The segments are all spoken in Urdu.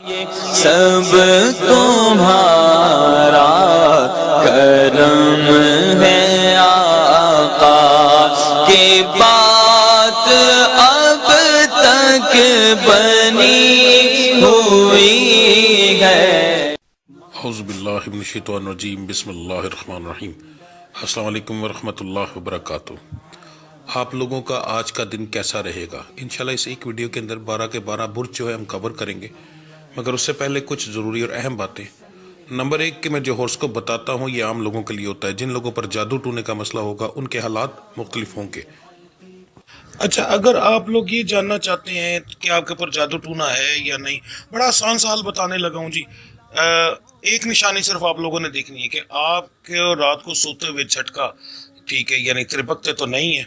سب تمہارا کرم ہے آقا کی بات اب تک بنی ہوئی ہے۔ اعوذ باللہ من الشیطان الرجیم، بسم اللہ الرحمن الرحیم۔ السلام علیکم ورحمۃ اللہ وبرکاتہ۔ آپ لوگوں کا آج کا دن کیسا رہے گا؟ انشاءاللہ اس ایک ویڈیو کے اندر 12 کے 12 برج جو ہے ہم کور کریں گے، مگر اس سے پہلے کچھ ضروری اور اہم باتیں۔ نمبر 1 کہ میں جو ہورسکوپ بتاتا ہوں یہ عام لوگوں کے لیے ہوتا ہے۔ جن لوگوں پر جادو ٹونے کا مسئلہ ہوگا ان کے حالات مختلف ہوں گے۔ اچھا، اگر آپ لوگ یہ جاننا چاہتے ہیں کہ آپ کے اوپر جادو ٹونا ہے یا نہیں، بڑا آسان سا حل بتانے لگا ہوں جی۔ ایک نشانی صرف آپ لوگوں نے دیکھنی ہے کہ آپ کے رات کو سوتے ہوئے جھٹکا، ٹھیک ہے، یعنی تربکتے تو نہیں ہے۔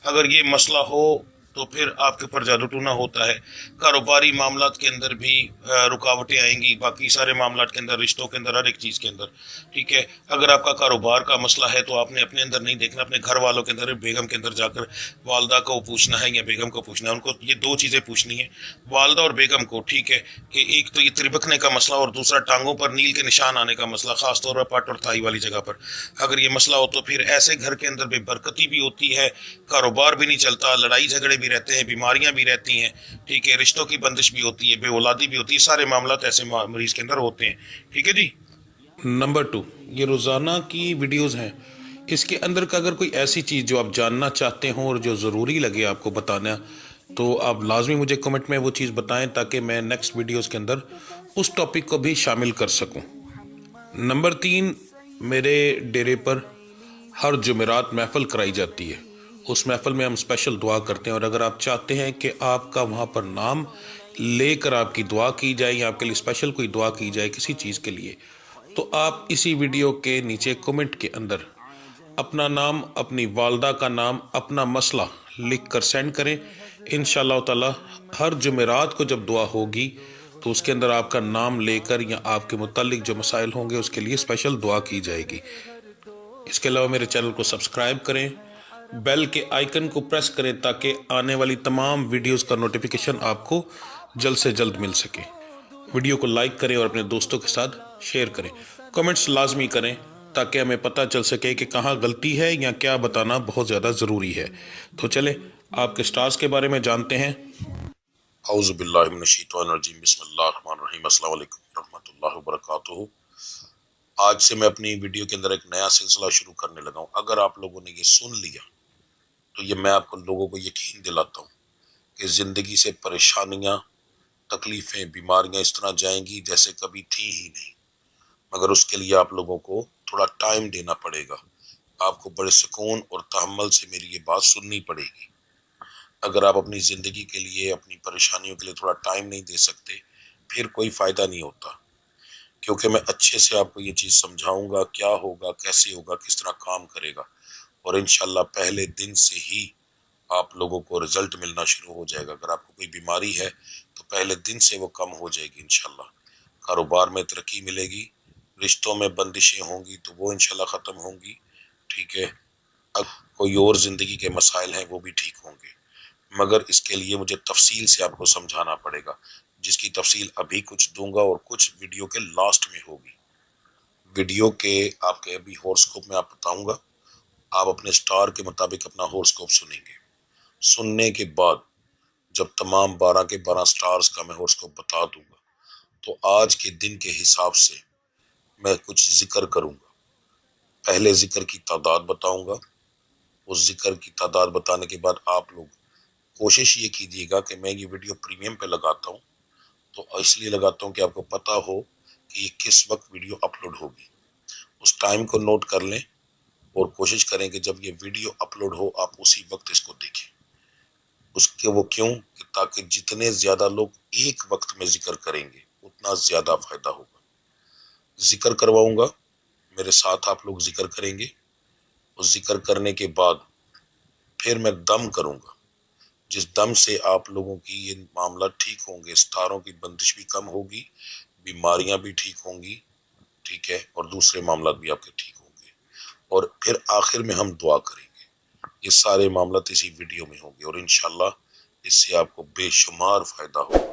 اگر یہ مسئلہ ہو تو پھر آپ کے اوپر جادو ٹونا ہوتا ہے۔ کاروباری معاملات کے اندر بھی رکاوٹیں آئیں گی، باقی سارے معاملات کے اندر، رشتوں کے اندر، ہر ایک چیز کے اندر، ٹھیک ہے۔ اگر آپ کا کاروبار کا مسئلہ ہے تو آپ نے اپنے اندر نہیں دیکھنا، اپنے گھر والوں کے اندر، بیگم کے اندر جا کر والدہ کو پوچھنا ہے یا بیگم کو پوچھنا ہے۔ ان کو یہ دو چیزیں پوچھنی ہیں، والدہ اور بیگم کو، ٹھیک ہے، کہ ایک تو یہ تربکنے کا مسئلہ اور دوسرا ٹانگوں پر نیل کے نشان آنے کا مسئلہ، خاص طور پر پٹ اور تھائی والی جگہ پر۔ اگر یہ مسئلہ ہو تو پھر ایسے گھر کے اندر بے برکتی بھی ہوتی ہے، کاروبار بھی نہیں چلتا، لڑائی جھگڑے بھی رہتے ہیں، بیماریاں بھی رہتی ہیں، ٹھیک ہے، رشتوں کی بندش بھی ہوتی ہے، بے اولادی بھی ہوتی ہے۔ سارے معاملات ایسے مریض کے اندر ہوتے ہیں، ٹھیک ہے جی۔ نمبر 2، یہ روزانہ کی ویڈیوز ہیں، اس کے اندر کا اگر کوئی ایسی چیز جو آپ جاننا چاہتے ہوں اور جو ضروری لگے آپ کو بتانا، تو آپ لازمی مجھے کمنٹ میں وہ چیز بتائیں تاکہ میں نیکسٹ ویڈیوز کے اندر اس ٹاپک کو بھی شامل کر سکوں۔ نمبر 3، میرے ڈیرے پر ہر جمعرات محفل کرائی جاتی ہے۔ اس محفل میں ہم اسپیشل دعا کرتے ہیں، اور اگر آپ چاہتے ہیں کہ آپ کا وہاں پر نام لے کر آپ کی دعا کی جائے یا آپ کے لیے اسپیشل کوئی دعا کی جائے کسی چیز کے لیے، تو آپ اسی ویڈیو کے نیچے کمنٹ کے اندر اپنا نام، اپنی والدہ کا نام، اپنا مسئلہ لکھ کر سینڈ کریں۔ انشاءاللہ تعالی ہر جمعرات کو جب دعا ہوگی تو اس کے اندر آپ کا نام لے کر یا آپ کے متعلق جو مسائل ہوں گے اس کے لیے اسپیشل دعا کی جائے گی۔ اس کے علاوہ میرے چینل کو سبسکرائب کریں، بیل کے آئیکن کو پریس کریں تاکہ آنے والی تمام ویڈیوز کا نوٹیفیکیشن آپ کو جلد سے جلد مل سکے۔ ویڈیو کو لائک کریں اور اپنے دوستوں کے ساتھ شیئر کریں۔ کمنٹس لازمی کریں تاکہ ہمیں پتہ چل سکے کہ کہاں غلطی ہے یا کیا بتانا بہت زیادہ ضروری ہے۔ تو چلیں آپ کے سٹارز کے بارے میں جانتے ہیں۔ اعوذ باللہ من الشیطان الرجیم، بسم اللہ الرحمن الرحیم۔ السلام علیکم ورحمۃ اللہ وبرکاتہ۔ آج سے میں اپنی ویڈیو کے اندر ایک نیا سلسلہ شروع کرنے لگا ہوں۔ اگر آپ لوگوں نے یہ سن لیا تو یہ میں آپ لوگوں کو یقین دلاتا ہوں کہ زندگی سے پریشانیاں، تکلیفیں، بیماریاں اس طرح جائیں گی جیسے کبھی تھی ہی نہیں، مگر اس کے لیے آپ لوگوں کو تھوڑا ٹائم دینا پڑے گا۔ آپ کو بڑے سکون اور تحمل سے میری یہ بات سننی پڑے گی۔ اگر آپ اپنی زندگی کے لیے، اپنی پریشانیوں کے لیے تھوڑا ٹائم نہیں دے سکتے پھر کوئی فائدہ نہیں ہوتا، کیونکہ میں اچھے سے آپ کو یہ چیز سمجھاؤں گا کیا ہوگا، کیسے ہوگا، کس طرح کام کرے گا، اور انشاءاللہ پہلے دن سے ہی آپ لوگوں کو رزلٹ ملنا شروع ہو جائے گا۔ اگر آپ کو کوئی بیماری ہے تو پہلے دن سے وہ کم ہو جائے گی انشاءاللہ۔ کاروبار میں ترقی ملے گی، رشتوں میں بندشیں ہوں گی تو وہ انشاءاللہ ختم ہوں گی، ٹھیک ہے۔ اب کوئی اور زندگی کے مسائل ہیں وہ بھی ٹھیک ہوں گے، مگر اس کے لیے مجھے تفصیل سے آپ کو سمجھانا پڑے گا، جس کی تفصیل ابھی کچھ دوں گا اور کچھ ویڈیو کے لاسٹ میں ہوگی۔ ویڈیو کے آپ کے ابھی ہورسکوپ میں آپ بتاؤں گا، آپ اپنے سٹار کے مطابق اپنا ہورسکوپ سنیں گے۔ سننے کے بعد جب تمام 12 کے 12 سٹارز کا میں ہورسکوپ بتا دوں گا تو آج کے دن کے حساب سے میں کچھ ذکر کروں گا۔ پہلے ذکر کی تعداد بتاؤں گا، اس ذکر کی تعداد بتانے کے بعد آپ لوگ کوشش یہ کیجیے گا کہ میں یہ ویڈیو پریمیم پہ لگاتا ہوں تو اس لیے لگاتا ہوں کہ آپ کو پتہ ہو کہ یہ کس وقت ویڈیو اپلوڈ ہوگی۔ اس ٹائم کو نوٹ کر لیں اور کوشش کریں کہ جب یہ ویڈیو اپلوڈ ہو آپ اسی وقت اس کو دیکھیں۔ اس کے وہ کیوں کہ تاکہ جتنے زیادہ لوگ ایک وقت میں ذکر کریں گے اتنا زیادہ فائدہ ہوگا۔ ذکر کرواؤں گا، میرے ساتھ آپ لوگ ذکر کریں گے، اور ذکر کرنے کے بعد پھر میں دم کروں گا، جس دم سے آپ لوگوں کی یہ معاملات ٹھیک ہوں گے، ستاروں کی بندش بھی کم ہوگی، بیماریاں بھی ٹھیک ہوں گی، ٹھیک ہے، اور دوسرے معاملات بھی آپ کے ٹھیک ہوں گے، اور پھر آخر میں ہم دعا کریں گے۔ یہ سارے معاملات اسی ویڈیو میں ہوں گے اور انشاءاللہ اس سے آپ کو بے شمار فائدہ ہوگا۔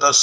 10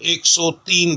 103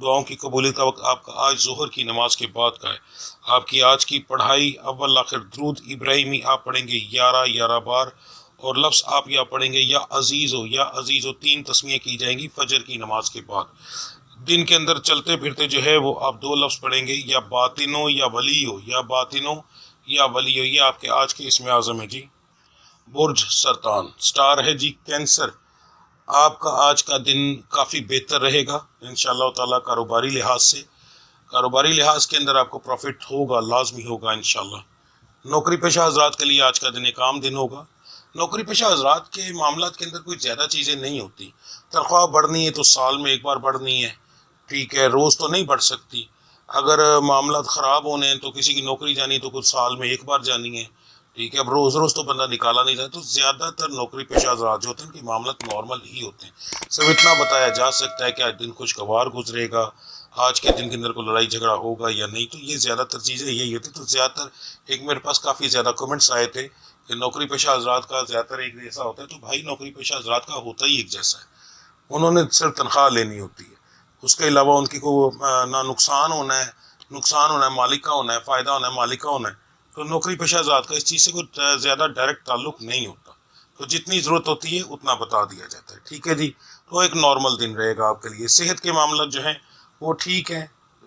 دعاؤں کی قبولیت کا وقت آپ کا آج ظہر کی نماز کے بعد کا ہے۔ آپ کی آج کی پڑھائی اول آخر درود ابراہیمی آپ پڑھیں گے 11 بار، اور لفظ آپ یا پڑھیں گے یا عزیز ہو 3 تسمیہ کی جائیں گی فجر کی نماز کے بعد۔ دن کے اندر چلتے پھرتے جو ہے وہ آپ 2 لفظ پڑھیں گے یا باطن ہو یا ولی ہو، یہ آپ کے آج کے اسم اعظم ہے جی۔ برج سرطان، سٹار ہے جی کینسر، آپ کا آج کا دن کافی بہتر رہے گا انشاءاللہ تعالی۔ کاروباری لحاظ کے اندر آپ کو پروفٹ ہوگا، لازمی ہوگا انشاءاللہ۔ نوکری پیشہ حضرات کے لیے آج کا دن ایک عام دن ہوگا۔ نوکری پیشہ حضرات کے معاملات کے اندر کوئی زیادہ چیزیں نہیں ہوتی۔ تنخواہ بڑھنی ہے تو سال میں ایک بار بڑھنی ہے، ٹھیک ہے، روز تو نہیں بڑھ سکتی۔ اگر معاملات خراب ہونے ہیں تو کسی کی نوکری جانی تو کچھ سال میں ایک بار جانی ہے، ٹھیک ہے۔ اب روز تو بندہ نکالا نہیں جاتا، تو زیادہ تر نوکری پیشہ حضرات جو ہوتے ہیں ان کے معاملات نارمل ہی ہوتے ہیں۔ صرف اتنا بتایا جا سکتا ہے کہ آج دن خوشگوار گزرے گا، آج کے دن کے اندر کوئی لڑائی جھگڑا ہوگا یا نہیں، تو یہ زیادہ تر چیزیں یہی ہوتی۔ تو زیادہ تر ایک میرے پاس کافی زیادہ کمنٹس آئے تھے کہ نوکری پیشہ حضرات کا زیادہ تر ایک جیسا ہوتا ہے، تو بھائی نوکری پیشہ حضرات کا ہوتا ہی ایک جیسا ہے۔ انہوں نے صرف تنخواہ لینی ہوتی ہے، اس کے علاوہ ان کی کو نہ نقصان ہونا ہے مالک کا ہونا ہے، فائدہ ہونا ہے مالک کا ہونا ہے۔ تو نوکری پیشہ حضرات کا اس چیز سے کوئی زیادہ ڈائریکٹ تعلق نہیں ہوتا، تو جتنی ضرورت ہوتی ہے اتنا بتا دیا جاتا ہے، ٹھیک ہے جی۔ تو ایک نارمل دن رہے گا آپ کے لیے۔ صحت کے معاملات جو ہیں وہ ٹھیک ہیں،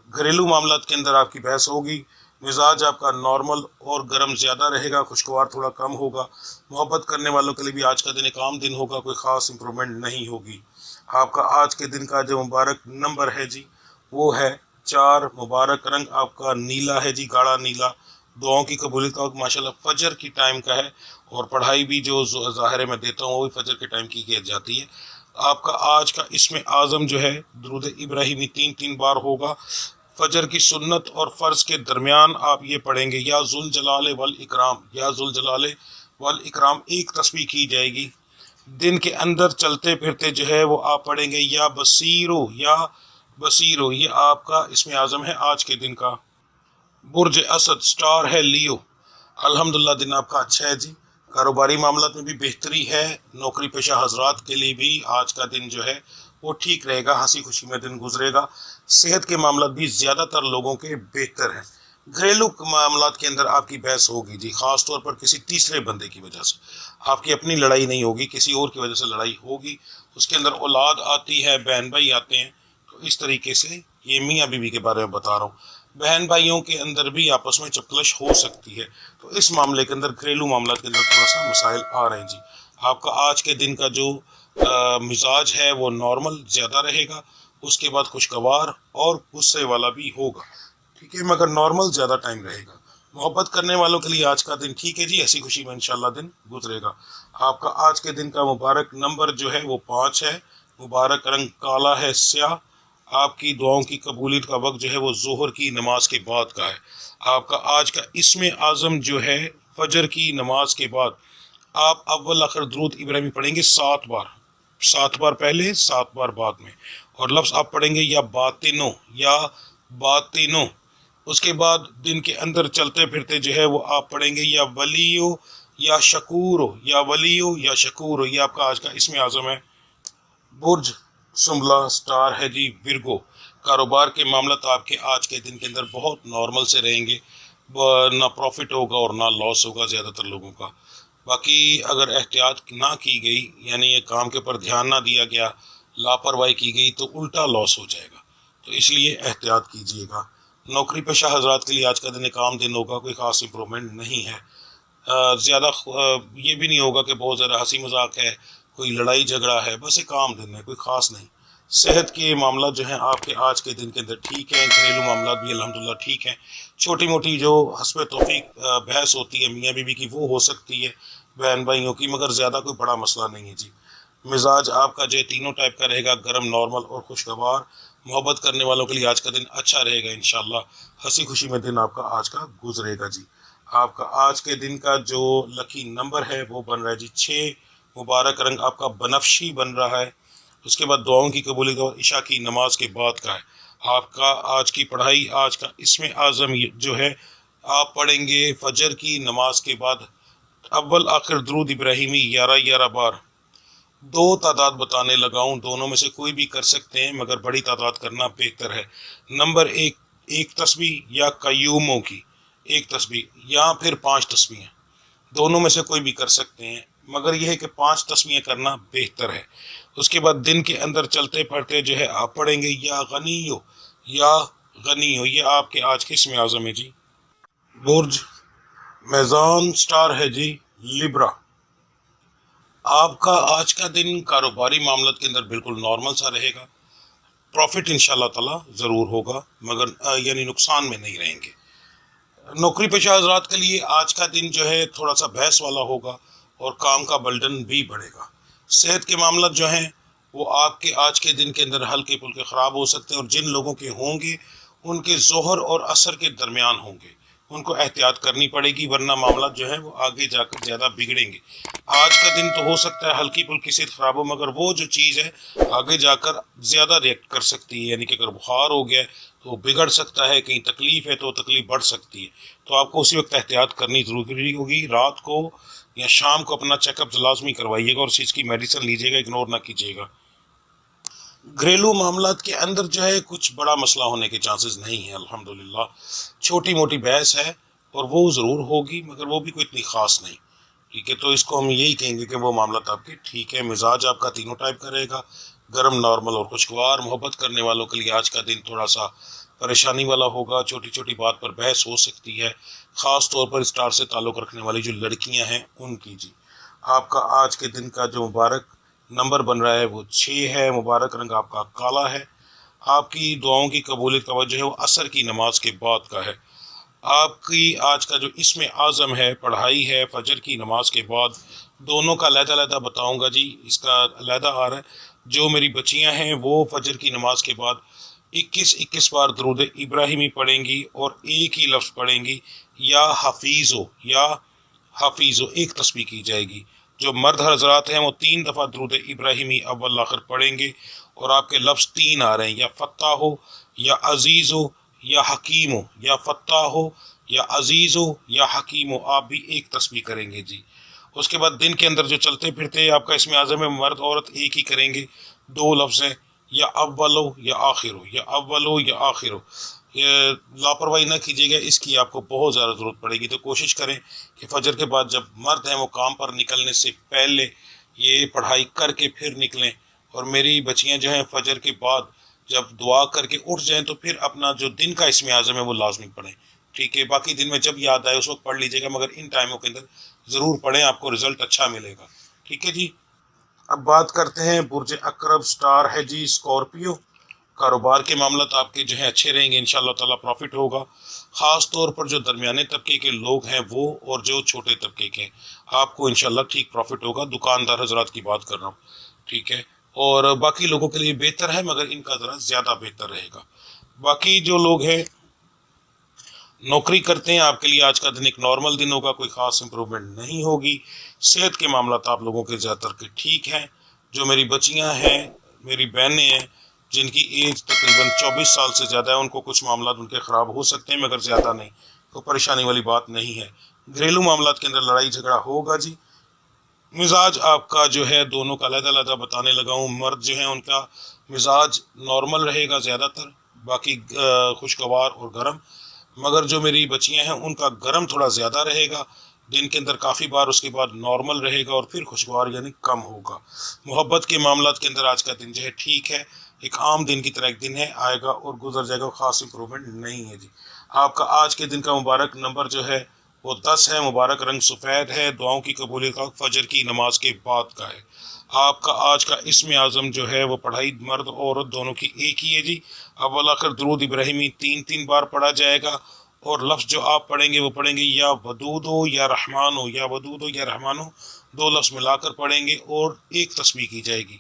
گھریلو معاملات کے اندر آپ کی بحث ہوگی، مزاج آپ کا نارمل اور گرم زیادہ رہے گا، خوشگوار تھوڑا کم ہوگا۔ محبت کرنے والوں کے لیے بھی آج کا دن ایک عام دن ہوگا، کوئی خاص امپرومنٹ نہیں ہوگی۔ آپ کا آج کے دن کا جو مبارک نمبر ہے جی وہ ہے 4، مبارک رنگ آپ کا نیلا ہے جی، گاڑھا نیلا۔ دعاؤں کی قبولیت کا وقت ماشاءاللہ فجر کی ٹائم کا ہے، اور پڑھائی بھی جو ظاہر میں دیتا ہوں وہ بھی فجر کے ٹائم کی جاتی ہے۔ آپ کا آج کا اسم اعظم جو ہے درود ابراہیمی 3 بار ہوگا۔ فجر کی سنت اور فرض کے درمیان آپ یہ پڑھیں گے یا ذوالجلال والاکرام 1 تسبیح کی جائے گی۔ دن کے اندر چلتے پھرتے جو ہے وہ آپ پڑھیں گے یا بصیرو، یہ آپ کا اسم اعظم ہے آج کے دن کا۔ برج اسد، سٹار ہے لیو، الحمدللہ دن آپ کا اچھا ہے جی۔ کاروباری معاملات میں بھی بہتری ہے، نوکری پیشہ حضرات کے لیے بھی آج کا دن جو ہے وہ ٹھیک رہے گا، ہنسی خوشی میں دن گزرے گا۔ صحت کے معاملات بھی زیادہ تر لوگوں کے بہتر ہیں۔ گھریلو معاملات کے اندر آپ کی بحث ہوگی جی، خاص طور پر کسی تیسرے بندے کی وجہ سے۔ آپ کی اپنی لڑائی نہیں ہوگی، کسی اور کی وجہ سے لڑائی ہوگی، اس کے اندر اولاد آتی ہے، بہن بھائی آتے ہیں، تو اس طریقے سے یہ میاں بیوی کے بارے میں بتا رہا ہوں۔ بہن بھائیوں کے اندر بھی آپس میں چپکلش ہو سکتی ہے، تو اس معاملے کے اندر گھریلو معاملات کے اندر تھوڑا سا مسائل آ رہے ہیں جی۔ آپ کا آج کے دن کا جو مزاج ہے وہ نارمل زیادہ رہے گا، اس کے بعد خوشگوار اور غصے والا بھی ہوگا، ٹھیک ہے، مگر نارمل زیادہ ٹائم رہے گا۔ محبت کرنے والوں کے لیے آج کا دن ٹھیک ہے جی، ایسی خوشی میں انشاءاللہ دن گزرے گا۔ آپ کا آج کے دن کا مبارک نمبر جو ہے وہ 5 ہے، مبارک رنگ کالا ہے سیاہ۔ آپ کی دعاؤں کی قبولیت کا وقت جو ہے وہ ظہر کی نماز کے بعد کا ہے۔ آپ کا آج کا اسم اعظم جو ہے فجر کی نماز کے بعد آپ اول آخر درود ابراہیمی پڑھیں گے 7 بار، 7 بار پہلے 7 بار بعد میں، اور لفظ آپ پڑھیں گے یا باطنو۔ اس کے بعد دن کے اندر چلتے پھرتے جو ہے وہ آپ پڑھیں گے یا ولیو یا شکور، یہ آپ کا آج کا اسم اعظم ہے۔ برج سنبلہ، سٹار ہے جی ورگو، کاروبار کے معاملات آپ کے آج کے دن کے اندر بہت نارمل سے رہیں گے، نہ پروفٹ ہوگا اور نہ لاس ہوگا زیادہ تر لوگوں کا۔ باقی اگر احتیاط نہ کی گئی، یعنی یہ کام کے اوپر دھیان نہ دیا گیا، لاپرواہی کی گئی، تو الٹا لاس ہو جائے گا، تو اس لیے احتیاط کیجیے گا۔ نوکری پیشہ حضرات کے لیے آج کا دن ایک عام دن ہوگا، کوئی خاص امپرومنٹ نہیں ہے، زیادہ یہ بھی نہیں ہوگا کہ بہت زیادہ ہنسی مذاق ہے، کوئی لڑائی جھگڑا ہے، بس ایک عام دن ہے، کوئی خاص نہیں۔ صحت کے معاملات جو ہیں آپ کے آج کے دن کے اندر ٹھیک ہیں، گھریلو معاملات بھی الحمدللہ ٹھیک ہیں۔ چھوٹی موٹی جو حسب توفیق بحث ہوتی ہے میاں بیوی کی وہ ہو سکتی ہے، بہن بھائیوں کی، مگر زیادہ کوئی بڑا مسئلہ نہیں ہے جی۔ مزاج آپ کا جو ہے تینوں ٹائپ کا رہے گا، گرم، نارمل اور خوشگوار۔ محبت کرنے والوں کے لیے آج کا دن اچھا رہے گا انشاءاللہ، ہنسی خوشی میں دن آپ کا آج کا گزرے گا جی۔ آپ کا آج کے دن کا جو لکی نمبر ہے وہ بن رہا ہے جی 6، مبارک رنگ آپ کا بنفشی بن رہا ہے۔ اس کے بعد دعاؤں کی قبولیت اور عشاء کی نماز کے بعد کا ہے۔ آپ کا آج کی پڑھائی، آج کا اسم اعظم جو ہے آپ پڑھیں گے فجر کی نماز کے بعد اول آخر درود ابراہیمی 11 بار۔ دو تعداد بتانے لگا ہوں، دونوں میں سے کوئی بھی کر سکتے ہیں مگر بڑی تعداد کرنا بہتر ہے۔ نمبر ایک، ایک تسبیح یا قیوموں کی ایک تسبیح، یا پھر 5 تسبیحیں، دونوں میں سے کوئی بھی کر سکتے ہیں مگر یہ ہے کہ 5 تسبیحیں کرنا بہتر ہے۔ اس کے بعد دن کے اندر چلتے پھرتے جو ہے آپ پڑھیں گے یا غنیو یا غنیو، یہ آپ کے آج کے اسم اعظم ہے جی۔ برج میزان سٹار ہے جی لیبرا۔ آپ کا آج کا دن کاروباری معاملات کے اندر بالکل نارمل سا رہے گا، پروفٹ انشاءاللہ تعالی ضرور ہوگا مگر یعنی نقصان میں نہیں رہیں گے۔ نوکری پیشہ حضرات کے لیے آج کا دن جو ہے تھوڑا سا بحث والا ہوگا اور کام کا برڈن بھی بڑھے گا۔ صحت کے معاملات جو ہیں وہ آپ کے آج کے دن کے اندر ہلکے پھلکے خراب ہو سکتے ہیں، اور جن لوگوں کے ہوں گے ان کے ظہر اور عصر کے درمیان ہوں گے، ان کو احتیاط کرنی پڑے گی ورنہ معاملات جو ہیں وہ آگے جا کر زیادہ بگڑیں گے۔ آج کا دن تو ہو سکتا ہے ہلکی پھلکی صحت خراب ہو مگر وہ جو چیز ہے آگے جا کر زیادہ ریئیکٹ کر سکتی ہے، یعنی کہ اگر بخار ہو گیا تو وہ بگڑ سکتا ہے، کہیں تکلیف ہے تو تکلیف بڑھ سکتی ہے، تو آپ کو اسی وقت احتیاط کرنی ضروری ہوگی۔ رات کو یا شام کو اپنا چیک اپ لازمی کروائیے گا اور اس چیز کی میڈیسن لیجیے گا، اگنور نہ کیجیے گا۔ گھریلو معاملات کے اندر جو ہے کچھ بڑا مسئلہ ہونے کے چانسز نہیں ہیں الحمدللہ، چھوٹی موٹی بحث ہے اور وہ ضرور ہوگی مگر وہ بھی کوئی اتنی خاص نہیں، ٹھیک ہے؟ تو اس کو ہم یہی کہیں گے کہ وہ معاملات آپ کے ٹھیک ہے۔ مزاج آپ کا تینوں ٹائپ کا رہے گا، گرم، نارمل اور خوشگوار۔ محبت کرنے والوں کے لیے آج کا دن تھوڑا سا پریشانی والا ہوگا، چھوٹی چھوٹی بات پر بحث ہو سکتی ہے، خاص طور پر اسٹار سے تعلق رکھنے والی جو لڑکیاں ہیں ان کی جی۔ آپ کا آج کے دن کا جو مبارک نمبر بن رہا ہے وہ 6 ہے، مبارک رنگ آپ کا کالا ہے۔ آپ کی دعاؤں کی قبولیت کا وقت جو ہے وہ عصر کی نماز کے بعد کا ہے۔ آپ کی آج کا جو اسم اعظم ہے پڑھائی ہے فجر کی نماز کے بعد، دونوں کا علیحدہ علیحدہ بتاؤں گا جی، اس کا علیحدہ آ رہا ہے۔ جو میری بچیاں ہیں وہ فجر کی نماز کے بعد 21 بار درود ابراہیمی پڑھیں گی اور ایک ہی لفظ پڑھیں گی، یا حفیظو، یا حفیظو، ایک تسبیح کی جائے گی۔ جو مرد حضرات ہیں وہ 3 دفعہ درود ابراہیمی اول آخر پڑھیں گے اور آپ کے لفظ 3 آ رہے ہیں، یا فتح ہو یا عزیز ہو یا حکیم ہو، یا فتح ہو یا عزیز ہو یا حکیم ہو، آپ بھی ایک تسبیح کریں گے جی۔ اس کے بعد دن کے اندر جو چلتے پھرتے آپ کا اسم اعظم ہے، مرد عورت ایک ہی کریں گے، 2 لفظ ہیں، یا اول ہو یا آخر ہو، یا اول ہو یا آخر ہو۔ لاپرواہی نہ کیجیے گا، اس کی آپ کو بہت زیادہ ضرورت پڑے گی، تو کوشش کریں کہ فجر کے بعد جب مرد ہیں وہ کام پر نکلنے سے پہلے یہ پڑھائی کر کے پھر نکلیں، اور میری بچیاں جو ہیں فجر کے بعد جب دعا کر کے اٹھ جائیں تو پھر اپنا جو دن کا اسم اعظم ہے وہ لازمی پڑھیں، ٹھیک ہے؟ باقی دن میں جب یاد آئے اس وقت پڑھ لیجیے گا مگر ان ٹائموں کے اندر ضرور پڑھیں، آپ کو رزلٹ اچھا ملے گا، ٹھیک ہے جی۔ اب بات کرتے ہیں برج اقرب، سٹار ہے جی اسکارپیو۔ کاروبار کے معاملات آپ کے جو ہیں اچھے رہیں گے انشاءاللہ تعالیٰ، پروفٹ ہوگا، خاص طور پر جو درمیانے طبقے کے لوگ ہیں وہ اور جو چھوٹے طبقے کے ہیں آپ کو انشاءاللہ ٹھیک پروفٹ ہوگا، دکاندار حضرات کی بات کر رہا ہوں، ٹھیک ہے؟ اور باقی لوگوں کے لیے بہتر ہے مگر ان کا ذرا زیادہ بہتر رہے گا۔ باقی جو لوگ ہیں نوکری کرتے ہیں آپ کے لیے آج کا دن ایک نارمل دن ہوگا، کوئی خاص امپرومنٹ نہیں ہوگی۔ صحت کے معاملات آپ لوگوں کے زیادہ تر کے ٹھیک ہیں۔ جو میری بچیاں ہیں، میری بہنیں ہیں جن کی ایج تقریباً 24 سال سے زیادہ ہے، ان کو کچھ معاملات ان کے خراب ہو سکتے ہیں مگر زیادہ نہیں، کوئی پریشانی والی بات نہیں ہے۔ گھریلو معاملات کے اندر لڑائی جھگڑا ہوگا جی۔ مزاج آپ کا جو ہے دونوں کا علیحدہ علیحدہ بتانے لگا ہوں، مرد جو ہیں ان کا مزاج نارمل رہے گا زیادہ تر، باقی خوشگوار اور گرم، مگر جو میری بچیاں ہیں ان کا گرم تھوڑا زیادہ رہے گا دن کے اندر کافی بار، اس کے بعد نارمل رہے گا اور پھر خوشگوار یعنی کم ہوگا۔ محبت کے معاملات کے اندر آج کا دن جو ہے ٹھیک ہے، ایک عام دن کی طرح ایک دن ہے، آئے گا اور گزر جائے گا، خاص امپرومنٹ نہیں ہے جی۔ آپ کا آج کے دن کا مبارک نمبر جو ہے وہ 10 ہے، مبارک رنگ سفید ہے، دعاؤں کی قبولیت کا فجر کی نماز کے بعد کا ہے۔ آپ کا آج کا اسم اعظم جو ہے وہ پڑھائی مرد عورت دونوں کی ایک ہی ہے جی۔ اول آخر درود ابراہیمی 3 بار پڑھا جائے گا، اور لفظ جو آپ پڑھیں گے وہ پڑھیں گے یا ودود ہو یا رحمان ہو، یا ودود ہو یا رحمان ہو، 2 لفظ ملا کر پڑھیں گے اور ایک تسبیح کی جائے گی۔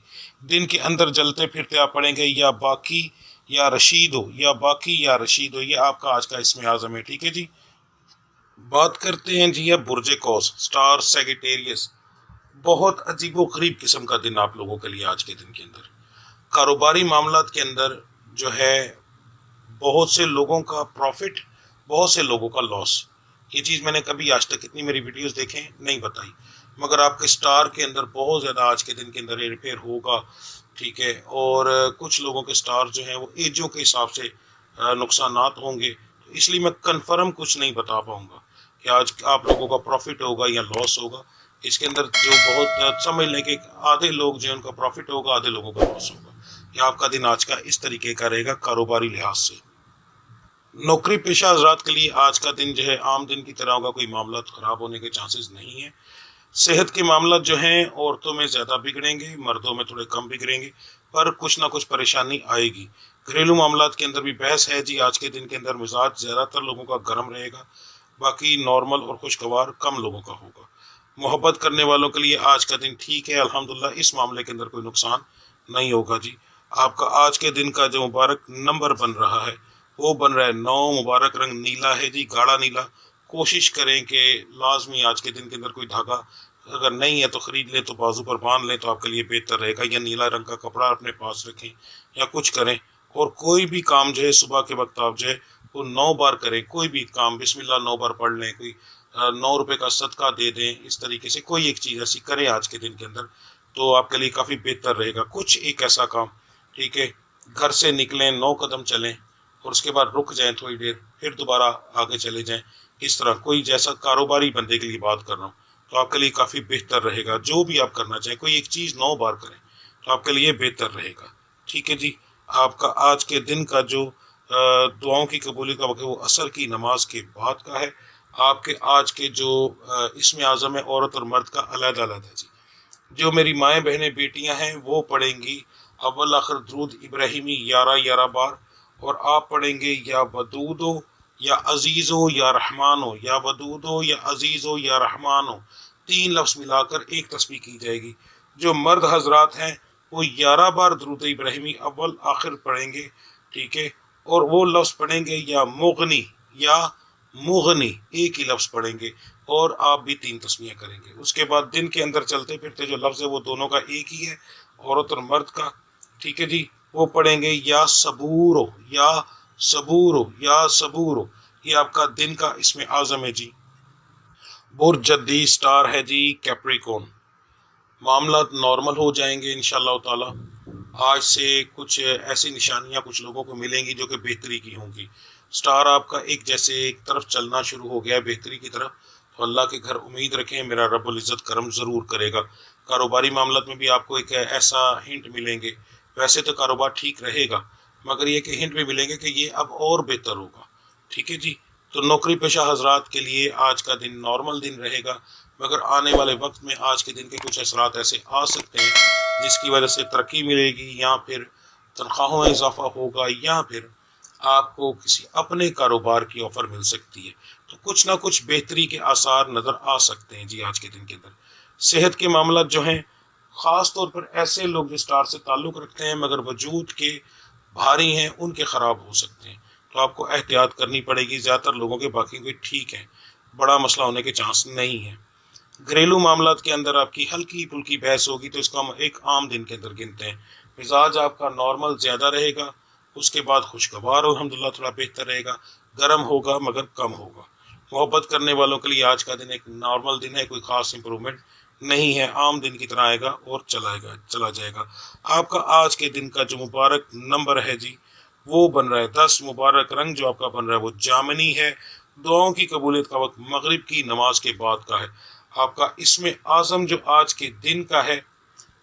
دن کے اندر جلتے پھرتے آپ پڑھیں گے یا باقی یا رشید ہو، یا باقی یا رشید ہو، یہ آپ کا آج کا اسم اعظم ہے، ٹھیک ہے جی۔ بات کرتے ہیں جی اب برج قوس، سٹار سیگیٹیریس۔ بہت عجیب و غریب قسم کا دن آپ لوگوں کے لیے آج کے دن کے اندر، کاروباری معاملات کے اندر جو ہے بہت سے لوگوں کا پروفٹ، بہت سے لوگوں کا لاس، یہ چیز میں نے کبھی آج تک اتنی میری ویڈیوز دیکھیں نہیں بتائی، مگر آپ کے سٹار کے اندر بہت زیادہ آج کے دن کے اندر ریپیئر ہوگا، ٹھیک ہے، اور کچھ لوگوں کے سٹار جو ہیں وہ ایجوں کے حساب سے نقصانات ہوں گے، اس لیے میں کنفرم کچھ نہیں بتا پاؤں گا کہ آج آپ لوگوں کا پروفٹ ہوگا یا لاس ہوگا۔ اس کے اندر جو بہت سمجھ لیں کہ آدھے لوگ جو ہیں ان کا پروفٹ ہوگا، آدھے لوگوں کا لاس ہوگا۔ یہ آپ کا دن آج کا اس طریقے کا رہے گا کاروباری لحاظ سے۔ نوکری پیشہ حضرات کے لیے آج کا دن جو ہے عام دن کی طرح ہوگا، کوئی معاملات خراب ہونے کے چانسز نہیں ہیں۔ صحت کے معاملات جو ہیں عورتوں میں زیادہ بگڑیں گے، مردوں میں تھوڑے کم بگڑیں گے، پر کچھ نہ کچھ پریشانی آئے گی۔ گھریلو معاملات کے اندر بھی بحث ہے جی، آج کے دن کے اندر مزاج زیادہ تر لوگوں کا گرم رہے گا، باقی نارمل اور خوشگوار کم لوگوں کا ہوگا۔ محبت کرنے والوں کے لیے آج کا دن ٹھیک ہے، الحمدللہ، اس معاملے کے اندر کوئی نقصان نہیں ہوگا جی۔ آپ کا آج کے دن کا جو مبارک نمبر بن رہا ہے وہ بن رہا ہے 9، مبارک رنگ نیلا ہے جی، گاڑھا نیلا۔ کوشش کریں کہ لازمی آج کے دن کے اندر کوئی دھاگا اگر نہیں ہے تو خرید لیں، تو بازو پر باندھ لیں تو آپ کے لیے بہتر رہے گا، یا نیلا رنگ کا کپڑا اپنے پاس رکھیں یا کچھ کریں۔ اور کوئی بھی کام جو ہے صبح کے وقت آپ جو ہے وہ 9 بار کریں، کوئی بھی کام بسم اللہ 9 بار پڑھ لیں، کوئی 9 روپے کا صدقہ دے دیں، اس طریقے سے کوئی ایک چیز ایسی کریں آج کے دن کے اندر تو آپ کے لیے کافی بہتر رہے گا۔ کچھ ایک ایسا کام، ٹھیک ہے، گھر سے نکلیں 9 قدم چلیں اور اس کے بعد رک جائیں تھوڑی دیر، پھر دوبارہ آگے چلے جائیں، اس طرح کوئی جیسا کاروباری بندے کے لیے بات کر رہا ہوں تو آپ کے لیے کافی بہتر رہے گا۔ جو بھی آپ کرنا چاہیں کوئی ایک چیز 9 بار کریں تو آپ کے لیے بہتر رہے گا، ٹھیک ہے جی۔ آپ کا آج کے دن کا جو دعاؤں کی قبولیت کا وقت ہے وہ عصر کی نماز کے بعد کا ہے۔ آپ کے آج کے جو اسم اعظم ہے عورت اور مرد کا علیحدہ علیحدہ ہے جی۔ جو میری مائیں بہنیں بیٹیاں ہیں وہ پڑھیں گی اول آخر درود ابراہیمی 11 بار، اور آپ پڑھیں گے یا ودودو یا عزیزو یا رحمانو، یا ودودو یا عزیزو یا رحمانو، 3 لفظ ملا کر ایک تسبیح کی جائے گی۔ جو مرد حضرات ہیں وہ 11 بار درود ابراہیمی اول آخر پڑھیں گے، ٹھیک ہے، اور وہ لفظ پڑھیں گے یا مغنی یا مغنی، ایک ہی لفظ پڑھیں گے، اور آپ بھی 3 تسبیحیں کریں گے۔ اس کے بعد دن کے اندر چلتے پھرتے جو لفظ ہے وہ دونوں کا ایک ہی ہے، عورت اور مرد کا، ٹھیک ہے جی۔ وہ پڑھیں گے یا صبورو یا صبورو یا صبورو، یہ آپ کا دن کا اسم اعظم ہے جی۔ برج جدی سٹار ہے جی کیپریکون، معاملات نارمل ہو جائیں گے انشاءاللہ تعالی۔ آج سے کچھ ایسی نشانیاں کچھ لوگوں کو ملیں گی جو کہ بہتری کی ہوں گی۔ سٹار آپ کا ایک جیسے ایک طرف چلنا شروع ہو گیا ہے بہتری کی طرف، تو اللہ کے گھر امید رکھیں، میرا رب العزت کرم ضرور کرے گا۔ کاروباری معاملات میں بھی آپ کو ایک ایسا ہنٹ ملیں گے، ویسے تو کاروبار ٹھیک رہے گا مگر یہ کہ ہنٹ بھی ملیں گے کہ یہ اب اور بہتر ہوگا، ٹھیک ہے جی۔ تو نوکری پیشہ حضرات کے لیے آج کا دن نارمل دن رہے گا، مگر آنے والے وقت میں آج کے دن کے کچھ اثرات ایسے آ سکتے ہیں جس کی وجہ سے ترقی ملے گی، یا پھر تنخواہوں میں اضافہ ہوگا، یا پھر آپ کو کسی اپنے کاروبار کی آفر مل سکتی ہے، تو کچھ نہ کچھ بہتری کے آثار نظر آ سکتے ہیں جی آج کے دن کے اندر۔ صحت کے معاملات جو ہیں خاص طور پر ایسے لوگ جو سٹار سے تعلق رکھتے ہیں مگر وجود کے بھاری ہیں ان کے خراب ہو سکتے ہیں، تو آپ کو احتیاط کرنی پڑے گی۔ زیادہ تر لوگوں کے باقی کوئی ٹھیک ہے، بڑا مسئلہ ہونے کے چانس نہیں ہے۔ گھریلو معاملات کے اندر آپ کی ہلکی پھلکی بحث ہوگی تو اس کو ہم ایک عام دن کے اندر گنتے ہیں۔ مزاج آپ کا نارمل زیادہ رہے گا، اس کے بعد خوشگوار الحمدللہ تھوڑا بہتر رہے گا، گرم ہوگا مگر کم ہوگا۔ محبت کرنے والوں کے لیے آج کا دن ایک نارمل دن ہے، کوئی خاص امپرومنٹ نہیں ہے، عام دن کی طرح آئے گا اور چلا جائے گا۔ آپ کا آج کے دن کا جو مبارک نمبر ہے جی وہ بن رہا ہے 10، مبارک رنگ جو آپ کا بن رہا ہے وہ جامنی ہے۔ دعاؤں کی قبولیت کا وقت مغرب کی نماز کے بعد کا ہے۔ آپ کا اسم اعظم جو آج کے دن کا ہے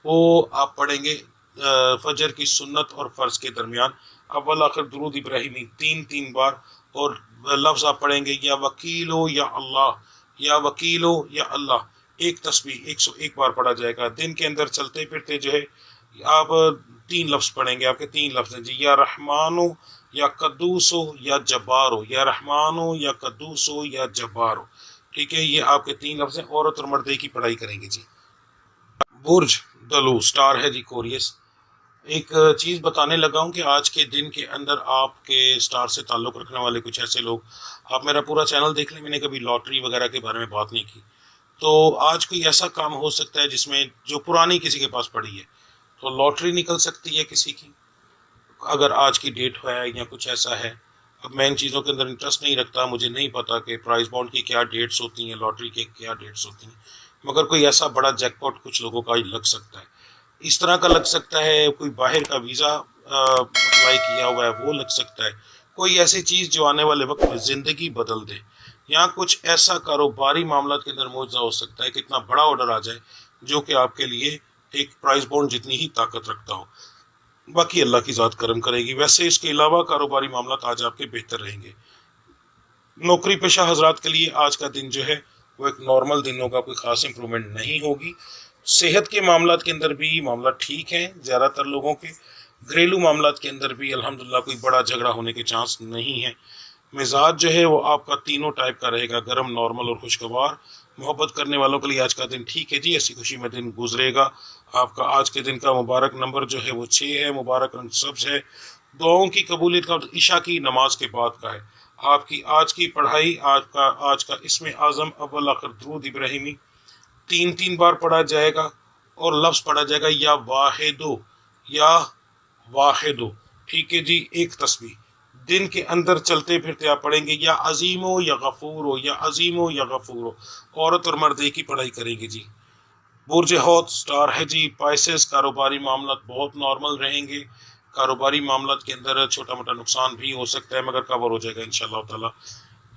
وہ آپ پڑھیں گے فجر کی سنت اور فرض کے درمیان اول آخر درود ابراہیمی 3 بار، اور لفظ آپ پڑھیں گے یا وکیلو یا اللہ، یا وکیلو یا اللہ، ایک تسبیح 101 بار پڑھا جائے گا۔ دن کے اندر چلتے پھرتے جو ہے آپ 3 لفظ پڑھیں گے، آپ کے 3 لفظ ہیں جی، یا رحمانو یا قدوسو یا جبارو، یا رحمانو یا قدوسو یا جبارو، ٹھیک ہے، یہ آپ کے 3 لفظ ہیں۔ عورت اور مرد کی پڑھائی کریں گے جی۔ برج دلو سٹار ہے جی کوریس۔ ایک چیز بتانے لگا ہوں کہ آج کے دن کے اندر آپ کے سٹار سے تعلق رکھنے والے کچھ ایسے لوگ، آپ میرا پورا چینل دیکھ لیں، میں نے کبھی لاٹری وغیرہ کے بارے میں بات نہیں کی، تو آج کوئی ایسا کام ہو سکتا ہے جس میں جو پرانی کسی کے پاس پڑی ہے تو لاٹری نکل سکتی ہے کسی کی، اگر آج کی ڈیٹ ہے یا کچھ ایسا ہے، اب میں ان چیزوں کے اندر انٹرسٹ نہیں رکھتا، مجھے نہیں پتا کہ پرائز بانڈ کی کیا ڈیٹس ہوتی ہیں، لاٹری کے کیا ڈیٹس ہوتی ہیں، مگر کوئی ایسا بڑا جیک پاٹ کچھ لوگوں کا لگ سکتا ہے، اس طرح کا لگ سکتا ہے، کوئی باہر کا ویزا اپلائی کیا ہوا ہے وہ لگ سکتا ہے، کوئی ایسی چیز جو آنے والے وقت میں زندگی بدل دے، یا کچھ ایسا کاروباری معاملات کے اندر معجزہ ہو سکتا ہے کہ اتنا بڑا آرڈر آ جائے جو کہ آپ کے لیے ایک پرائز بانڈ جتنی ہی طاقت رکھتا ہو۔ باقی اللہ کی ذات کرم کرے گی۔ ویسے اس کے علاوہ کاروباری معاملات آج آپ کے بہتر رہیں گے۔ نوکری پیشہ حضرات کے لیے آج کا دن جو ہے وہ ایک نارمل دن ہوگا، کوئی خاص امپرومنٹ نہیں ہوگی۔ صحت کے معاملات کے اندر بھی معاملات ٹھیک ہیں زیادہ تر لوگوں کے، گھریلو معاملات کے اندر بھی الحمدللہ کوئی بڑا جھگڑا ہونے کے چانس نہیں ہے۔ مزاج جو ہے وہ آپ کا تینوں ٹائپ کا رہے گا، گرم، نارمل اور خوشگوار۔ محبت کرنے والوں کے لیے آج کا دن ٹھیک ہے جی، ایسی خوشی میں دن گزرے گا۔ آپ کا آج کے دن کا مبارک نمبر جو ہے وہ 6 ہے، مبارک رنگ سبز ہے۔ دعاؤں کی قبولیت کا عشاء کی نماز کے بعد کا ہے۔ آپ کی آج کی پڑھائی، آج کا اسم اعظم اول آخر درود ابراہیمی 3 بار پڑھا جائے گا، اور لفظ پڑھا جائے گا یا واحدو، یا واحدو، ٹھیک ہے جی، ایک تسبیح۔ دن کے اندر چلتے پھرتے آپ پڑھیں گے یا عظیم ہو یا غفور ہو، یا عظیم ہو یا غفور ہو۔ عورت اور مرد ایک ہی پڑھائی کریں گے جی۔ برج ہوت سٹار ہے جی، پائسز، کاروباری معاملات بہت نارمل رہیں گے۔ کاروباری معاملات کے اندر چھوٹا موٹا نقصان بھی ہو سکتا ہے مگر کور ہو جائے گا انشاءاللہ تعالی۔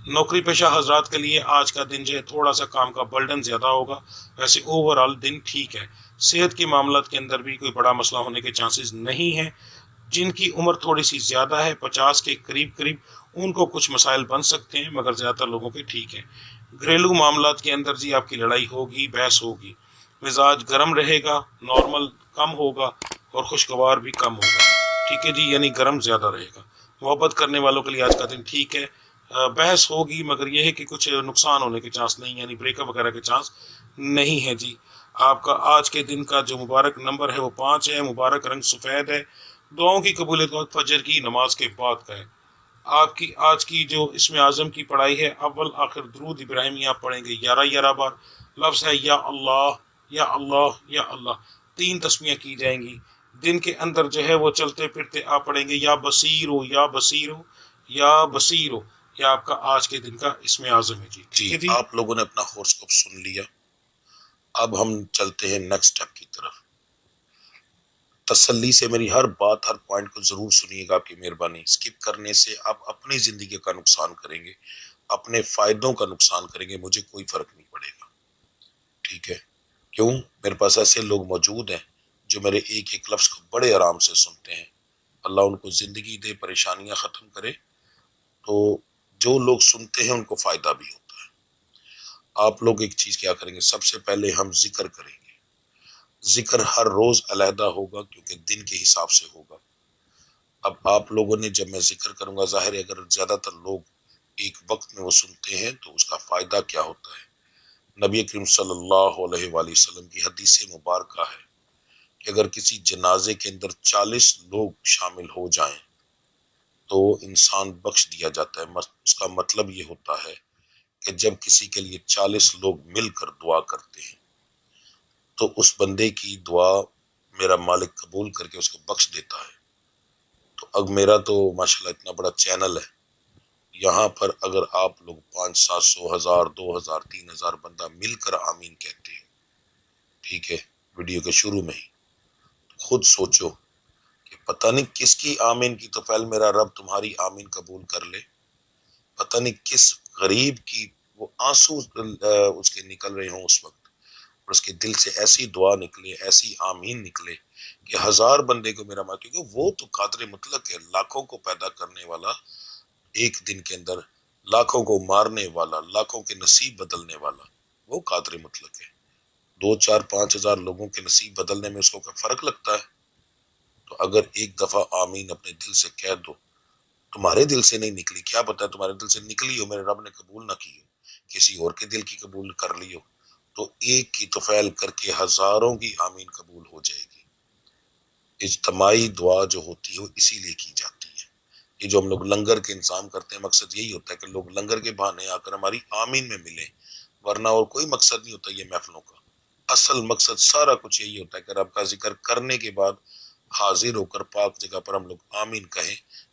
نوکری پیشہ حضرات کے لیے آج کا دن جو ہے تھوڑا سا کام کا برڈن زیادہ ہوگا، ویسے اوورآل دن ٹھیک ہے۔ صحت کے معاملات کے اندر بھی کوئی بڑا مسئلہ ہونے کے چانسز نہیں ہیں۔ جن کی عمر تھوڑی سی زیادہ ہے، 50 کے قریب ان کو کچھ مسائل بن سکتے ہیں مگر زیادہ تر لوگوں کے ٹھیک ہے۔ گھریلو معاملات کے اندر جی آپ کی لڑائی ہوگی، بحث ہوگی، مزاج گرم رہے گا، نارمل کم ہوگا اور خوشگوار بھی کم ہوگا، ٹھیک ہے جی، یعنی گرم زیادہ رہے گا۔ محبت کرنے والوں کے لیے آج کا دن ٹھیک ہے، بحث ہوگی مگر یہ ہے کہ کچھ نقصان ہونے کے چانس نہیں، یعنی بریک اپ وغیرہ کے چانس نہیں ہے جی۔ آپ کا آج کے دن کا جو مبارک نمبر ہے وہ 5 ہے، مبارک رنگ سفید ہے۔ دعاؤں کی قبولیت کا وقت فجر کی نماز کے بعد کا ہے۔ آپ کی آج کی جو اسم اعظم کی پڑھائی ہے، اول آخر درود ابراہیمی آپ پڑھیں گے 11 بار۔ لفظ ہے یا اللہ، یا اللہ، یا اللہ، 3 تسمیاں کی جائیں گی۔ دن کے اندر جو ہے وہ چلتے پھرتے آپ پڑھیں گے یا بصیر ہو، یا بصیر ہو، یا بصیر ہو۔ یہ آپ کا آج کے دن کا اسم اعظم ہے جی۔ جی آپ لوگوں نے اپنا ہورسکوپ سن لیا، اب ہم چلتے ہیں نیکسٹ اسٹیپ کی طرف۔ تسلی سے میری ہر بات، ہر پوائنٹ کو ضرور سنیے گا، آپ کی مہربانی۔ اسکپ کرنے سے آپ اپنی زندگی کا نقصان کریں گے، اپنے فائدوں کا نقصان کریں گے، مجھے کوئی فرق نہیں پڑے گا، ٹھیک ہے؟ کیوں؟ میرے پاس ایسے لوگ موجود ہیں جو میرے ایک ایک لفظ کو بڑے آرام سے سنتے ہیں۔ اللہ ان کو زندگی دے، پریشانیاں ختم کرے۔ تو جو لوگ سنتے ہیں ان کو فائدہ بھی ہوتا ہے۔ آپ لوگ ایک چیز کیا کریں گے، سب سے پہلے ہم ذکر کریں گے۔ ذکر ہر روز علیحدہ ہوگا کیونکہ دن کے حساب سے ہوگا۔ اب آپ لوگوں نے، جب میں ذکر کروں گا، ظاہر ہے اگر زیادہ تر لوگ ایک وقت میں وہ سنتے ہیں تو اس کا فائدہ کیا ہوتا ہے۔ نبی کریم صلی اللہ علیہ وآلہ وسلم کی حدیث مبارکہ ہے کہ اگر کسی جنازے کے اندر 40 لوگ شامل ہو جائیں تو انسان بخش دیا جاتا ہے۔ اس کا مطلب یہ ہوتا ہے کہ جب کسی کے لیے 40 لوگ مل کر دعا کرتے ہیں تو اس بندے کی دعا میرا مالک قبول کر کے اس کو بخش دیتا ہے۔ تو اب میرا تو ماشاءاللہ اتنا بڑا چینل ہے، یہاں پر اگر آپ لوگ 500، 700، 1000، 2000، 3000 بندہ مل کر آمین کہتے ہیں، ٹھیک ہے، ویڈیو کے شروع میں ہی، خود سوچو کہ پتہ نہیں کس کی آمین کی توفیل میرا رب تمہاری آمین قبول کر لے، پتہ نہیں کس غریب کی وہ آنسو اس کے نکل رہے ہوں اس وقت، اور اس کے دل سے ایسی دعا نکلے، ایسی آمین نکلے کہ 1000 بندے کو میرا ماں، کیونکہ وہ تو قادر مطلق ہے، لاکھوں کو پیدا کرنے والا، ایک دن کے اندر لاکھوں کو مارنے والا، لاکھوں کے نصیب بدلنے والا، وہ قادر مطلق ہے۔ 2، 4، 5000 لوگوں کے نصیب بدلنے میں اس کو کیا فرق لگتا ہے؟ تو اگر ایک دفعہ آمین اپنے دل سے کہہ دو، تمہارے دل سے نہیں نکلی، کیا پتہ تمہارے دل سے نکلی ہو، میرے رب نے قبول نہ کی ہو، کسی اور کے دل کی قبول کر لی ہو، تو ایک کی توفیل کر کے 1000 کی آمین قبول ہو جائے گی۔ اجتماعی دعا جو ہوتی ہے اسی لیے کی جاتی ہے۔ یہ جو ہم لوگ لنگر کے انتظام کرتے ہیں، مقصد یہی ہوتا ہے کہ لوگ لنگر کے بہانے آ کر ہماری آمین میں ملیں، ورنہ اور کوئی مقصد نہیں ہوتا یہ محفلوں کا۔ اصل مقصد سارا کچھ یہی ہوتا ہے کہ رب کا ذکر کرنے کے بعد حاضر ہو کر پاک جگہ پر ہم لوگ آمین کہیں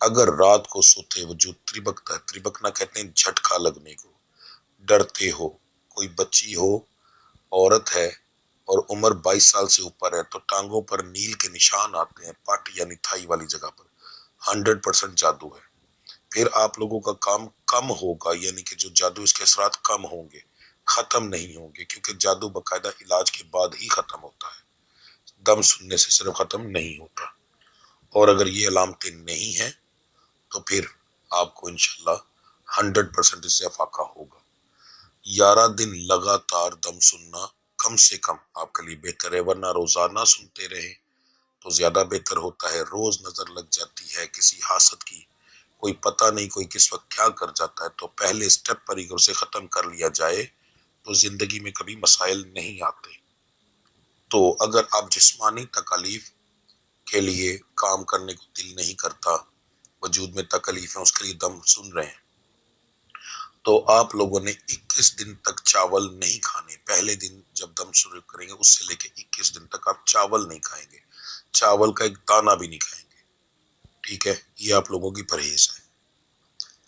اگر رات کو سوتے وجود تربکتا ہے، تربکنا کہتے ہیں جھٹکا لگنے کو، ڈرتے ہو، کوئی بچی ہو، عورت ہے اور عمر 22 سال سے اوپر ہے تو ٹانگوں پر نیل کے نشان آتے ہیں، پٹ یعنی تھائی والی جگہ پر، 100% جادو ہے۔ پھر آپ لوگوں کا کام کم ہوگا، یعنی کہ جو جادو اس کے اثرات کم ہوں گے، ختم نہیں ہوں گے، کیونکہ جادو باقاعدہ علاج کے بعد ہی ختم ہوتا ہے، دم سننے سے صرف ختم نہیں ہوتا۔ اور اگر یہ علامتیں نہیں ہیں تو پھر آپ کو انشاءاللہ 100% اس سے افاقہ ہوگا۔ 11 دن لگاتار دم سننا کم سے کم آپ کے لیے بہتر ہے، ورنہ روزانہ سنتے رہیں تو زیادہ بہتر ہوتا ہے۔ روز نظر لگ جاتی ہے کسی حاسد کی، کوئی پتہ نہیں کوئی کس وقت کیا کر جاتا ہے، تو پہلے سٹیپ پر ہی اسے ختم کر لیا جائے تو زندگی میں کبھی مسائل نہیں آتے۔ تو اگر آپ جسمانی تکالیف کے لیے کام کرنے کو دل نہیں کرتا، وجود میں تکلیف ہے، اس کے لیے دم سن رہے ہیں، تو آپ لوگوں نے 21 دن تک چاول نہیں کھانے۔ پہلے دن جب دم شروع کریں گے اس سے لے کے 21 دن تک آپ چاول نہیں کھائیں گے، چاول کا ایک دانہ بھی نہیں کھائیں گے، ٹھیک ہے؟ یہ آپ لوگوں کی پرہیز ہے۔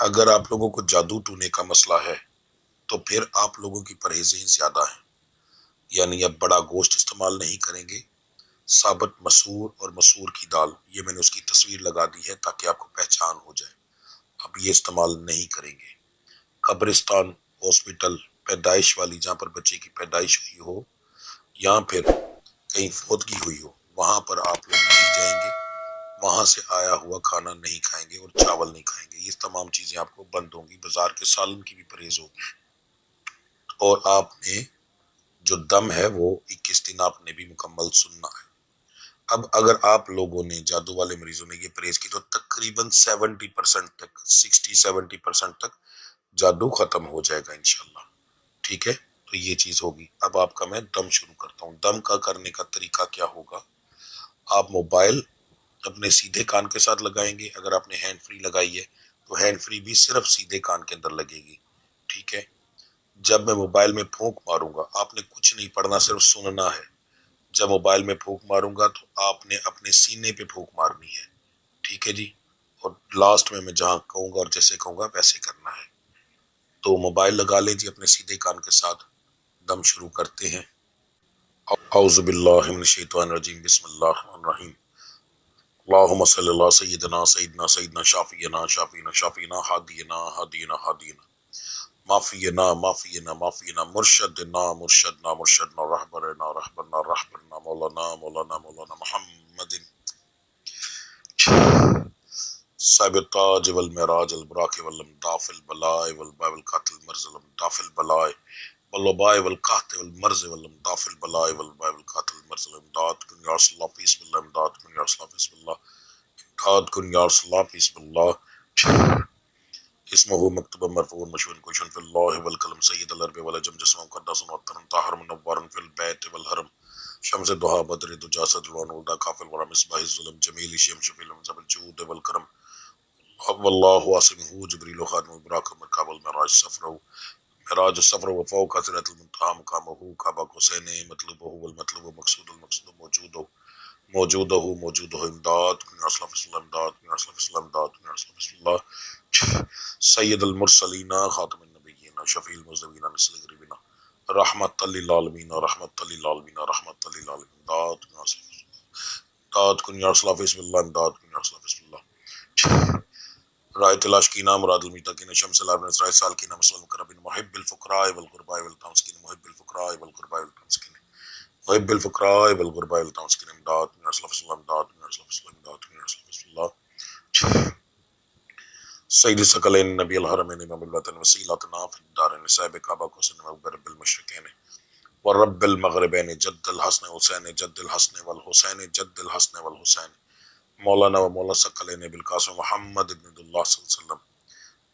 اگر آپ لوگوں کو جادو ٹونے کا مسئلہ ہے تو پھر آپ لوگوں کی پرہیزیں زیادہ ہیں، یعنی اب بڑا گوشت استعمال نہیں کریں گے، ثابت مسور اور مسور کی دال، یہ میں نے اس کی تصویر لگا دی ہے تاکہ آپ کو پہچان ہو جائے، اب یہ استعمال نہیں کریں گے۔ قبرستان، ہاسپٹل، پیدائش والی جہاں پر بچے کی پیدائش ہوئی ہو یا پھر کہیں فوتگی ہوئی ہو، وہاں پر آپ لوگ نہیں جائیں گے، وہاں سے آیا ہوا کھانا نہیں کھائیں گے اور چاول نہیں کھائیں گے، یہ تمام چیزیں آپ کو بند ہوں گی۔ بازار کے سالن کی بھی پرہیز ہوگی، اور آپ نے جو دم ہے وہ 21 دن آپ نے بھی مکمل سننا ہے۔ اب اگر آپ لوگوں نے، جادو والے مریضوں نے یہ پرہیز کی تو تقریباً 70% تک، 60-70% تک جادو ختم ہو جائے گا انشاءاللہ، ٹھیک ہے؟ تو یہ چیز ہوگی۔ اب آپ کا میں دم شروع کرتا ہوں۔ دم کا کرنے کا طریقہ کیا ہوگا؟ آپ موبائل اپنے سیدھے کان کے ساتھ لگائیں گے، اگر آپ نے ہینڈ فری لگائی ہے تو ہینڈ فری بھی صرف سیدھے کان کے اندر لگے گی، ٹھیک ہے؟ جب میں موبائل میں پھونک ماروں گا، آپ نے کچھ نہیں پڑھنا، صرف سننا ہے۔ جب موبائل میں پھونک ماروں گا تو آپ نے اپنے سینے پہ پھونک مارنی ہے، ٹھیک ہے جی؟ اور لاسٹ میں جہاں کہوں گا اور جیسے کہوں گا ویسے کرنا ہے۔ تو موبائل لگا لیں جی اپنے سیدھے کان کے ساتھ، دم شروع کرتے ہیں۔ اعوذ باللہ من الشیطان الرجیم، بسم اللہ الرحمن الرحیم۔ اللہم صلی اللہ سیدنا سیدنا سیدنا شافینا شافینا شافینا ہادینا ہادینا ہادینا معافینا معافینا معافینا مرشدنا مرشدنا مرشدنا رہبرنا رہبرنا رہبرنا مولانا مولانا مولانا محمد صاحب التاج والمعراج البراق والامداف البلائے والباء والقاتل المرز والامداف البلائے والوباء والقحط والمرز والامداف البلائے والباء والقاتل المرز والامداد کن یا رسول اللہ بسم اللہ، امداد کن یا رسول اللہ بسم اللہ، امداد کن یا رسول اللہ بسم اللہ۔ اسمه مکتوب مرفوع مشہور کوشن فی اللہ والکلم سید العرب والعجم جسم مقدس وطن طاہر منور فی البیت والحرم شمس دہا بدر دجا صدر ونودا کافل ورا مصباح الظلم جمیل شیم شفیل مزب الجود والکرم واللہ عاصمہ جبریل خاتم البراق مرکب المعراج سفر معراج السفر وفوق سدرۃ المنتہا مقامہ کعبہ حسین مطلوبہ والمطلوب مقصود المقصود موجودہ موجودہ موجودہ امداد کن یا رسول اللہ بسم اللہ، امداد کن یا رسول اللہ بسم اللہ، امداد کن یا رسول اللہ بسم اللہ۔ سید المرسلین خاتم النبیین شفیع المذنبین نسل غریبین رحمت للعالمین رحمت للعالمین رحمت للعالمین، امداد کن یا رسول اللہ، امداد کن یا رسول اللہ بسم اللہ، امداد کن یا رسول اللہ بسم اللہ۔ رائت العاشقین مراد المتقین شمس العالم اسرائیل سالکین مسلم کربین محب الفقراء والغرباء والتمسکین محب الفقراء والغرباء والتمسکین محب الفقراء والغرباء والتمسکین، امداد کن یا رسول اللہ بسم اللہ، امداد کن یا رسول اللہ بسم اللہ، امداد کن یا رسول اللہ بسم اللہ۔ سید ثقلین نبی الحرمین امام الوطن وسیلتنا فی الدارین صاحب کعبہ کو سن رب المشرقین ورب المغربین جد الحسن حسین جد الحسن والحسین جد الحسن والحسین مولانا و مولا ثقلین بالقاسم محمد ابن اللہ صلی اللہ علیہ وسلم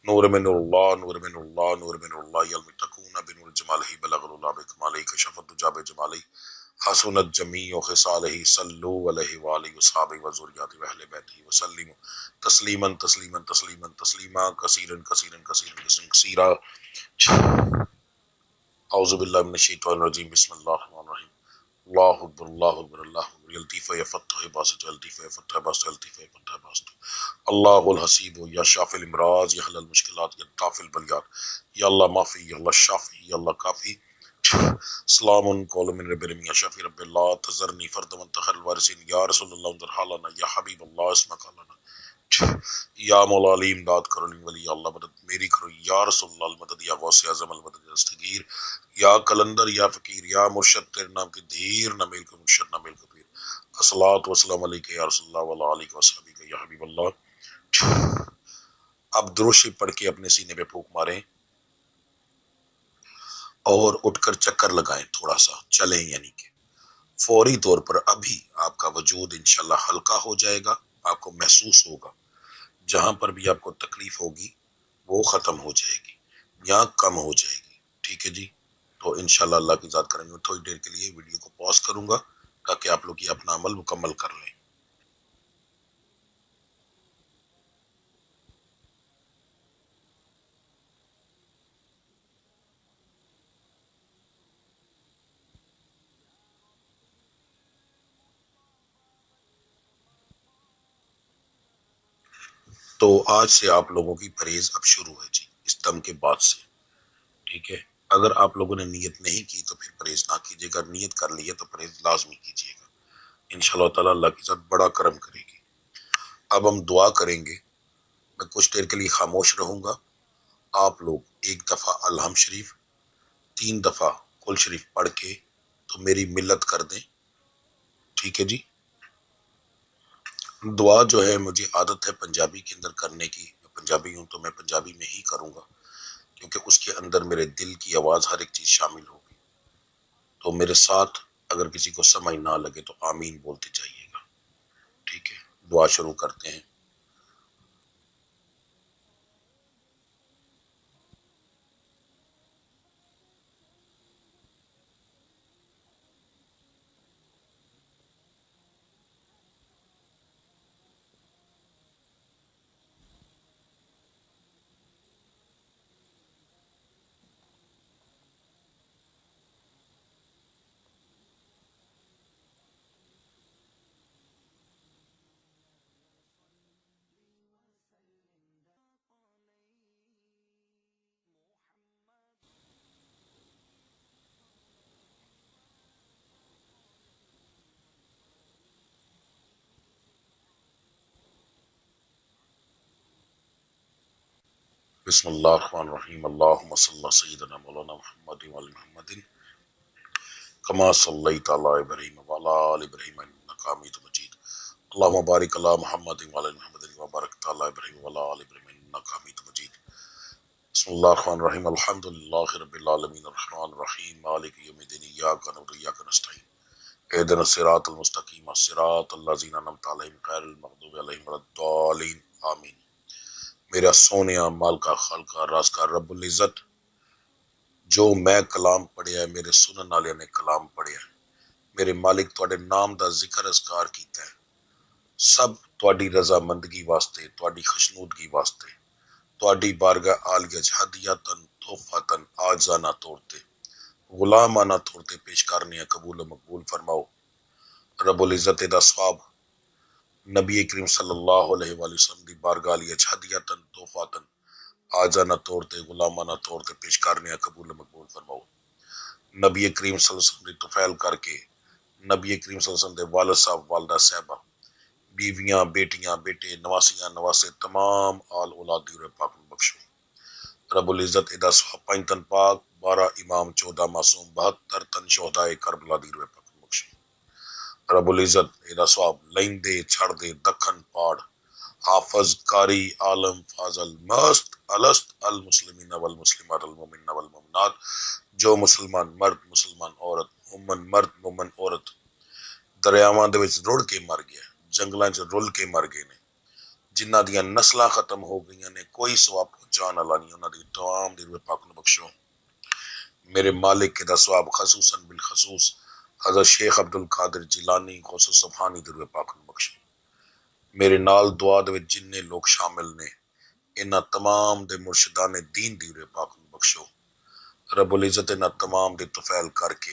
نور من اللہ نور من اللہ نور من اللہ یلمتقون بنور جمالہ بلغ اللہ بکمالہ کشف الدجا بجمالہ حسنت جمیع خصالہ صلو علیہ وآلہ وصحابہ وذریاتہ واہل بیتہ وسلم تسلیما تسلیما تسلیما تسلیما کثیرا کثیرا کثیرا کثیرا۔ اعوذ باللہ من الشیطان الرجیم، بسم اللہ الرحمن الرحیم۔ اللہ اکبر اللہ اکبر اللہ اکبر یلطیف یا فتح باسط یلطیف یا فتح باسط یلطیف یا فتح باسط اللہ الحسیب یا شاف الامراض یا حل المشکلات یا دافع البلیات یا اللہ معافی یا اللہ شافی یا اللہ کافی سلام قول من رب العالمین یا شافی رب اللہ تذرنی فرد منتخر الوارثین یا رسول اللہ انظر حالنا یا حبیب اللہ اسمک لنا یا مولا علی امداد کرو علی ولی یا اللہ مدد میری کرو یا رسول اللہ المدد یا غوث اعظم المدد یا دستگیر یا کلندر یا فقیر یا مرشد تیرے نام کے دھیر نہ میل کو مرشد نہ میل کو پیر الصلاۃ والسلام علیک یا رسول اللہ وعلی آلہ وصحبہ یا حبیب اللہ۔ اب درود شریف پڑھ کے اپنے سینے پہ پھونک ماریں اور اٹھ کر چکر لگائیں، تھوڑا سا چلیں، یعنی کہ فوری طور پر ابھی آپ کا وجود انشاءاللہ ہلکا ہو جائے گا، آپ کو محسوس ہوگا جہاں پر بھی آپ کو تکلیف ہوگی وہ ختم ہو جائے گی یا کم ہو جائے گی، ٹھیک ہے جی۔ تو انشاءاللہ اللہ کی ذات کریں گے، تھوڑی دیر کے لیے ویڈیو کو پاز کروں گا تاکہ آپ لوگ یہ اپنا عمل مکمل کر لیں۔ تو آج سے آپ لوگوں کی پرہیز اب شروع ہے جی، اس دم کے بعد سے، ٹھیک ہے۔ اگر آپ لوگوں نے نیت نہیں کی تو پھر پرہیز نہ کیجیے گا، نیت کر لی ہے تو پرہیز لازمی کیجیے گا، انشاءاللہ تعالیٰ اللہ کی ذات بڑا کرم کرے گی۔ اب ہم دعا کریں گے، میں کچھ دیر کے لیے خاموش رہوں گا، آپ لوگ ایک دفعہ الحمد شریف، 3 دفعہ کل شریف پڑھ کے تو میری ملت کر دیں، ٹھیک ہے جی۔ دعا جو ہے مجھے عادت ہے پنجابی کے اندر کرنے کی، میں پنجابی ہوں تو میں پنجابی میں ہی کروں گا، کیونکہ اس کے اندر میرے دل کی آواز ہر ایک چیز شامل ہوگی۔ تو میرے ساتھ اگر کسی کو سمجھ نہ لگے تو آمین بولتے جائیے گا، ٹھیک ہے۔ دعا شروع کرتے ہیں۔ بسم اللہ الرحمن الرحیم، اللہم صلی اللہ سیدنا مولانا محمد وعلی محمد کما صلیت علی ابراہیم وعلی آل ابراہیم انک حمید مجید، اللہم بارک علی محمد وعلی محمد وبارک علی ابراہیم وعلی آل ابراہیم انک حمید مجید۔ بسم اللہ الرحمن الرحیم، الحمدللہ رب العالمین، الرحمن الرحیم، مالک یوم الدین، ایاک نعبد و ایاک نستعین، اہدنا الصراط المستقیم، صراط الذین انعمت علیہم غیر المغضوب علیہم ولا الضالین، آمین۔ میرا سونیا مال کا خالقہ راز کا رب العزت، جو میں کلام پڑھیا ہے، میرے سنن والے نے کلام پڑھیا ہے، میرے مالک تواڈے نام دا ذکر اذکار کیتا ہے، سب تواڈی رضا مندگی واسطے، تواڈی خشنودگی واسطے، تواڈی بارگاہ عالیہ ہدیتاً تحفتاً آجزانہ طور تے غلامانہ طور تے پیش کرنے قبول و مقبول فرماؤ۔ رب العزت دا ثواب نبی کریم صلی اللہ علیہ وآلہ وسلم دی بارگاہ عالیہ ہدیتاً تحفتاً آجزانہ طور تے غلامانہ طور تے پیش کرنے قبول و مقبول فرماؤ۔ نبی کریم صلی اللہ علیہ وسلم دی توفیل کر کے نبی کریم صلی اللہ علیہ وسلم دے والد صاحب، والدہ صاحبہ، بیویاں، بیٹیاں، بیٹے، نواسیاں، نواسے، تمام آل اولاد دی روح پاک میں بخشو۔ رب العزت ادا سواب 5 تن پاک، 12 امام، 14 معصوم، 72 تن شہدائے کربلا دی روح پاک میں بخشو۔ رب العزت ادا سواب لیندے چھڑ دے دکھن پاڑ، حافظ، قاری، عالم، فاضل، مست، الست، المسلمین والمسلمات، المومنین والمومنات، جو مسلمان مرد، مسلمان عورت، مومن مرد، مومن عورت دریاواں دے وچ رڑ کے مر گیا، جنگلاں چ رل کے مر گئے نے، جنہ دیاں نسلاں ختم ہو گئیاں نے، کوئی ثواب پہنچان والا نہیں، انہاں دی تمام دی روح پاک نو بخشو۔ میرے مالک کے دا ثواب خصوصاً بالخصوص حضرت شیخ عبد القادر جیلانی غوث سبحانی دی روح پاک نو بخشو۔ میرے نال دعا دے وچ جننے لوگ شامل نے، انہاں تمام دے مرشدان دین دی روح پاک نو بخشو۔ رب العزت انہاں تمام دے توفیل کر کے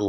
2